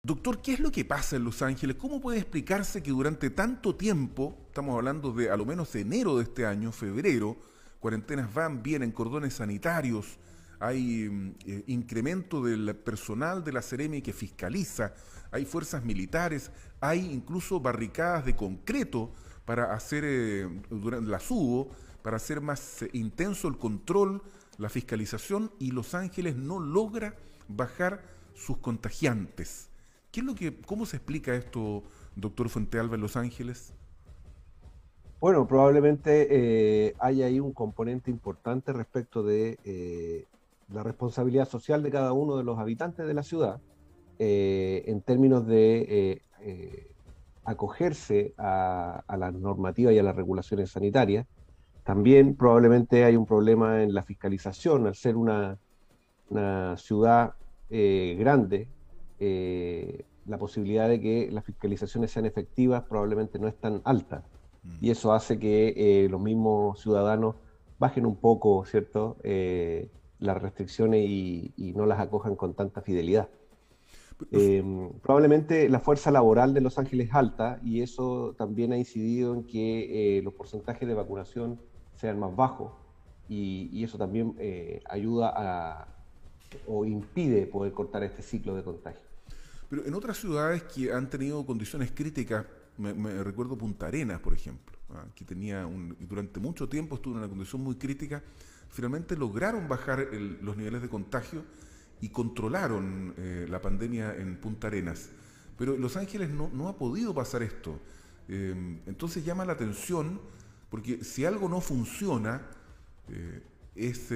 Doctor, ¿qué es lo que pasa en Los Ángeles? ¿Cómo puede explicarse que durante tanto tiempo, estamos hablando de a lo menos enero de este año, febrero, cuarentenas van, vienen, cordones sanitarios, hay incremento del personal de la Seremi que fiscaliza, hay fuerzas militares, hay incluso barricadas de concreto para hacer, durante las hubo, para hacer más intenso el control, la fiscalización, y Los Ángeles no logra bajar sus contagiantes? ¿Cómo se explica esto, doctor Fuentealba, en Los Ángeles? Bueno, probablemente haya ahí un componente importante respecto de la responsabilidad social de cada uno de los habitantes de la ciudad en términos de acogerse a las normativas y a las regulaciones sanitarias. También probablemente hay un problema en la fiscalización, al ser una ciudad grande, la posibilidad de que las fiscalizaciones sean efectivas probablemente no es tan alta. Y eso hace que los mismos ciudadanos bajen un poco, ¿cierto? Las restricciones y no las acojan con tanta fidelidad. Probablemente la fuerza laboral de Los Ángeles es alta y eso también ha incidido en que los porcentajes de vacunación sean más bajos y eso también ayuda o impide poder cortar este ciclo de contagio. Pero en otras ciudades que han tenido condiciones críticas, me recuerdo Punta Arenas, por ejemplo, que durante mucho tiempo estuvo en una condición muy crítica, finalmente lograron bajar los niveles de contagio y controlaron la pandemia en Punta Arenas. Pero Los Ángeles no ha podido pasar esto. Entonces llama la atención, porque si algo no funciona, es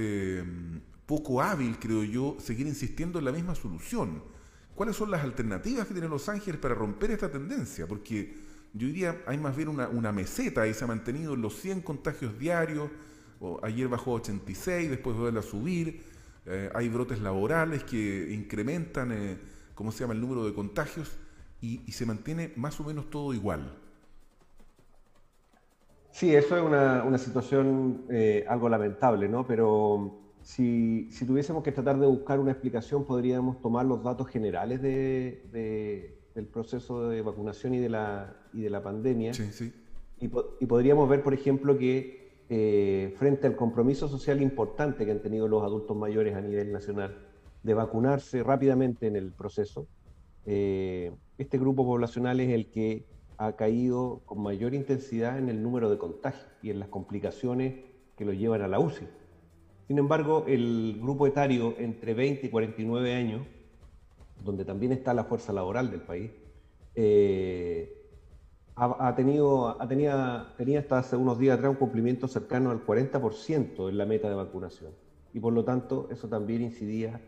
poco hábil, creo yo, seguir insistiendo en la misma solución. ¿Cuáles son las alternativas que tiene Los Ángeles para romper esta tendencia? Porque yo diría, hay más bien una meseta y se ha mantenido en los 100 contagios diarios, ayer bajó a 86, después vuelve a subir, hay brotes laborales que incrementan, ¿cómo se llama?, el número de contagios, y se mantiene más o menos todo igual. Sí, eso es una situación algo lamentable, ¿no? Pero si tuviésemos que tratar de buscar una explicación, podríamos tomar los datos generales del proceso de vacunación y de la pandemia Sí, sí. y podríamos ver, por ejemplo, que frente al compromiso social importante que han tenido los adultos mayores a nivel nacional de vacunarse rápidamente en el proceso, este grupo poblacional es el que ha caído con mayor intensidad en el número de contagios y en las complicaciones que lo llevan a la UCI. Sin embargo, el grupo etario entre 20 y 49 años, donde también está la fuerza laboral del país, tenía hasta hace unos días atrás un cumplimiento cercano al 40% en la meta de vacunación. Y por lo tanto, eso también incidía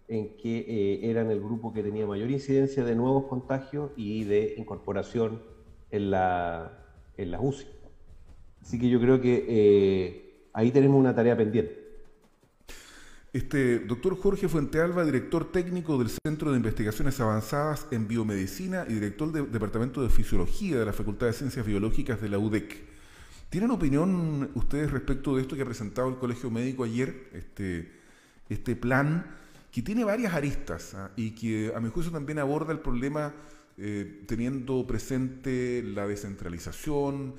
en que eran el grupo que tenía mayor incidencia de nuevos contagios y de incorporación en la UCI. Así que yo creo que ahí tenemos una tarea pendiente. Doctor Jorge Fuentealba, director técnico del Centro de Investigaciones Avanzadas en Biomedicina y director del Departamento de Fisiología de la Facultad de Ciencias Biológicas de la UDEC. ¿Tienen opinión ustedes respecto de esto que ha presentado el Colegio Médico ayer, este plan, que tiene varias aristas y que a mi juicio también aborda el problema teniendo presente la descentralización,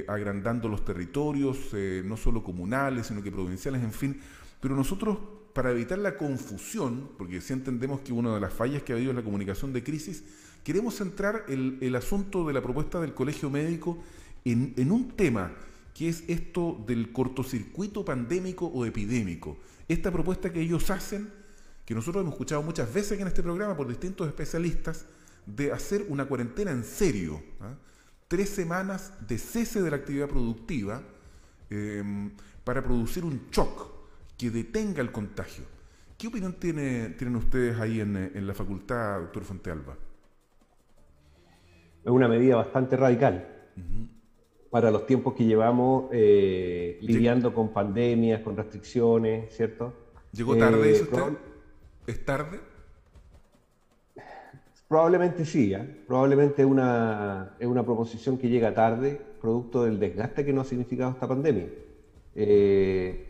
agrandando los territorios, no solo comunales, sino que provinciales, en fin? Pero nosotros, para evitar la confusión, porque sí entendemos que una de las fallas que ha habido en la comunicación de crisis, queremos centrar el asunto de la propuesta del Colegio Médico en un tema, que es esto del cortocircuito pandémico o epidémico. Esta propuesta que ellos hacen, que nosotros hemos escuchado muchas veces aquí en este programa por distintos especialistas, de hacer una cuarentena en serio, 3 semanas de cese de la actividad productiva para producir un shock que detenga el contagio. ¿Qué opinión tienen ustedes ahí en la facultad, doctor Fuentealba? Es una medida bastante radical para los tiempos que llevamos lidiando con pandemias, con restricciones, ¿cierto? ¿Llegó tarde, dice usted? Proba- ¿Es tarde? Probablemente sí, ¿eh? Probablemente es una proposición que llega tarde, producto del desgaste que nos ha significado esta pandemia. Eh,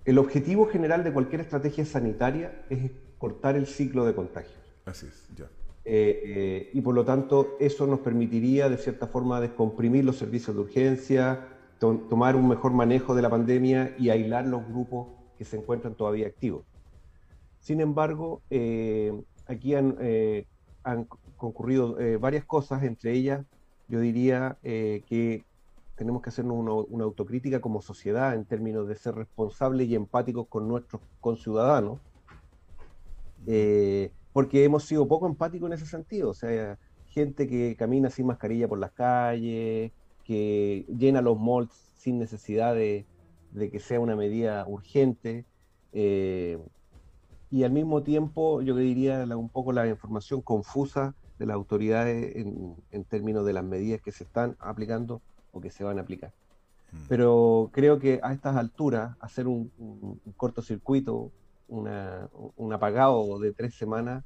el objetivo general de cualquier estrategia sanitaria es cortar el ciclo de contagios. Así es, ya. y por lo tanto eso nos permitiría de cierta forma descomprimir los servicios de urgencia, tomar un mejor manejo de la pandemia y aislar los grupos que se encuentran todavía activos. Sin embargo, aquí han concurrido varias cosas, entre ellas yo diría que tenemos que hacernos una autocrítica como sociedad en términos de ser responsables y empáticos con nuestros conciudadanos, porque hemos sido poco empáticos en ese sentido. O sea, gente que camina sin mascarilla por las calles, que llena los malls sin necesidad de que sea una medida urgente. Y al mismo tiempo, yo diría un poco la información confusa de las autoridades en términos de las medidas que se están aplicando o que se van a aplicar. Pero creo que a estas alturas, hacer un cortocircuito, un apagado de 3 semanas,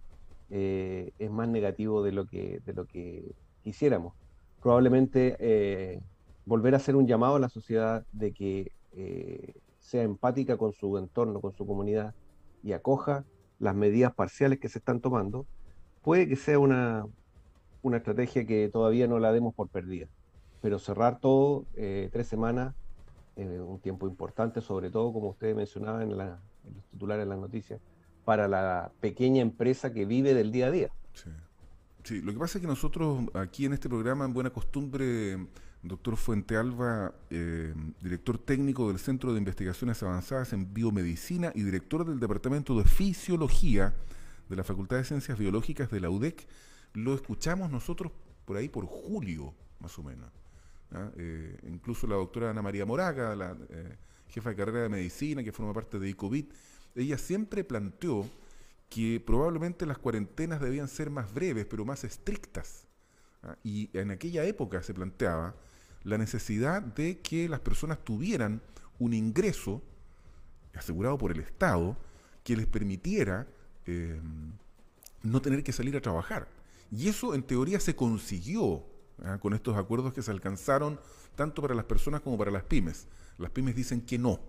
es más negativo de lo que quisiéramos. Probablemente volver a hacer un llamado a la sociedad de que sea empática con su entorno, con su comunidad, y acoja las medidas parciales que se están tomando, puede que sea una estrategia que todavía no la demos por perdida. Pero cerrar todo 3 semanas, un tiempo importante, sobre todo, como ustedes mencionaban en los titulares de las noticias, para la pequeña empresa que vive del día a día. Sí. Sí, lo que pasa es que nosotros aquí en este programa, en buena costumbre, doctor Fuentealba, director técnico del Centro de Investigaciones Avanzadas en Biomedicina y director del Departamento de Fisiología de la Facultad de Ciencias Biológicas de la UDEC, lo escuchamos nosotros por ahí por julio, más o menos. Incluso la doctora Ana María Moraga, la jefa de carrera de medicina que forma parte de ICOVID, ella siempre planteó que probablemente las cuarentenas debían ser más breves, pero más estrictas. Y en aquella época se planteaba la necesidad de que las personas tuvieran un ingreso asegurado por el Estado que les permitiera no tener que salir a trabajar. Y eso en teoría se consiguió con estos acuerdos que se alcanzaron tanto para las personas como para las pymes. Las pymes dicen que no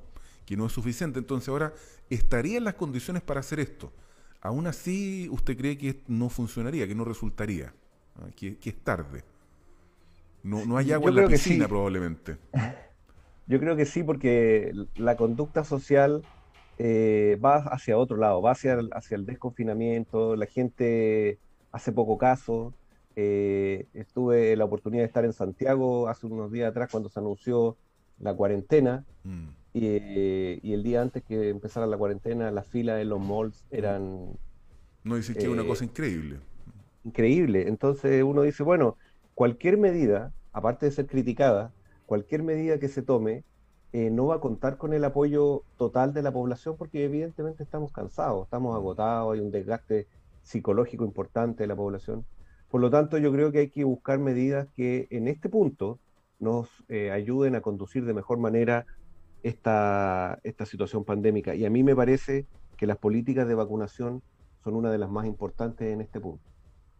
es suficiente. Entonces ahora estarían las condiciones para hacer esto. Aún así, ¿usted cree que no funcionaría, que no resultaría? Que es tarde. No hay agua en la piscina, sí, probablemente. Yo creo que sí, porque la conducta social va hacia otro lado, va hacia el desconfinamiento. La gente hace poco caso. Tuve la oportunidad de estar en Santiago hace unos días atrás cuando se anunció la cuarentena. Y el día antes que empezara la cuarentena, las filas en los malls eran... No, dicen que es una cosa increíble. Increíble. Entonces uno dice, bueno, cualquier medida, aparte de ser criticada, cualquier medida que se tome, no va a contar con el apoyo total de la población porque evidentemente estamos cansados, estamos agotados, hay un desgaste psicológico importante de la población. Por lo tanto, yo creo que hay que buscar medidas que en este punto nos ayuden a conducir de mejor manera esta situación pandémica. Y a mí me parece que las políticas de vacunación son una de las más importantes en este punto.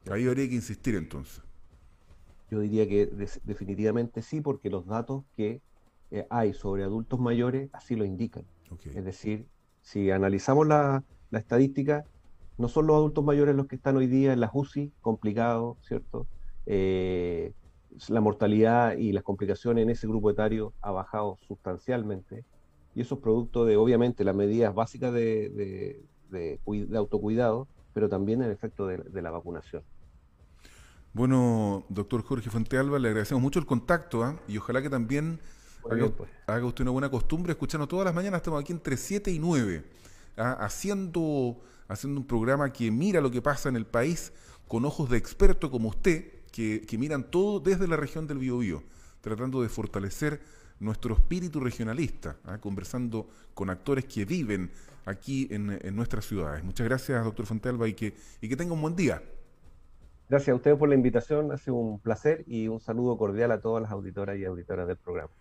Ahí habría que insistir entonces. Yo diría que definitivamente sí, porque los datos que hay sobre adultos mayores así lo indican. Okay. Es decir, si analizamos la estadística, no son los adultos mayores los que están hoy día en las UCI, complicados, ¿cierto? La mortalidad y las complicaciones en ese grupo etario ha bajado sustancialmente, y eso es producto de, obviamente, las medidas básicas de autocuidado, pero también el efecto de la vacunación. Bueno, doctor Jorge Fuentealba, le agradecemos mucho el contacto, y ojalá que también haga usted una buena costumbre escucharnos todas las mañanas. Estamos aquí entre 7 y 9, haciendo un programa que mira lo que pasa en el país con ojos de experto como usted, que miran todo desde la región del Biobío, tratando de fortalecer nuestro espíritu regionalista, conversando con actores que viven aquí en nuestras ciudades. Muchas gracias, doctor Fuentealba, y que tenga un buen día. Gracias a ustedes por la invitación, ha sido un placer, y un saludo cordial a todas las auditoras y auditoras del programa.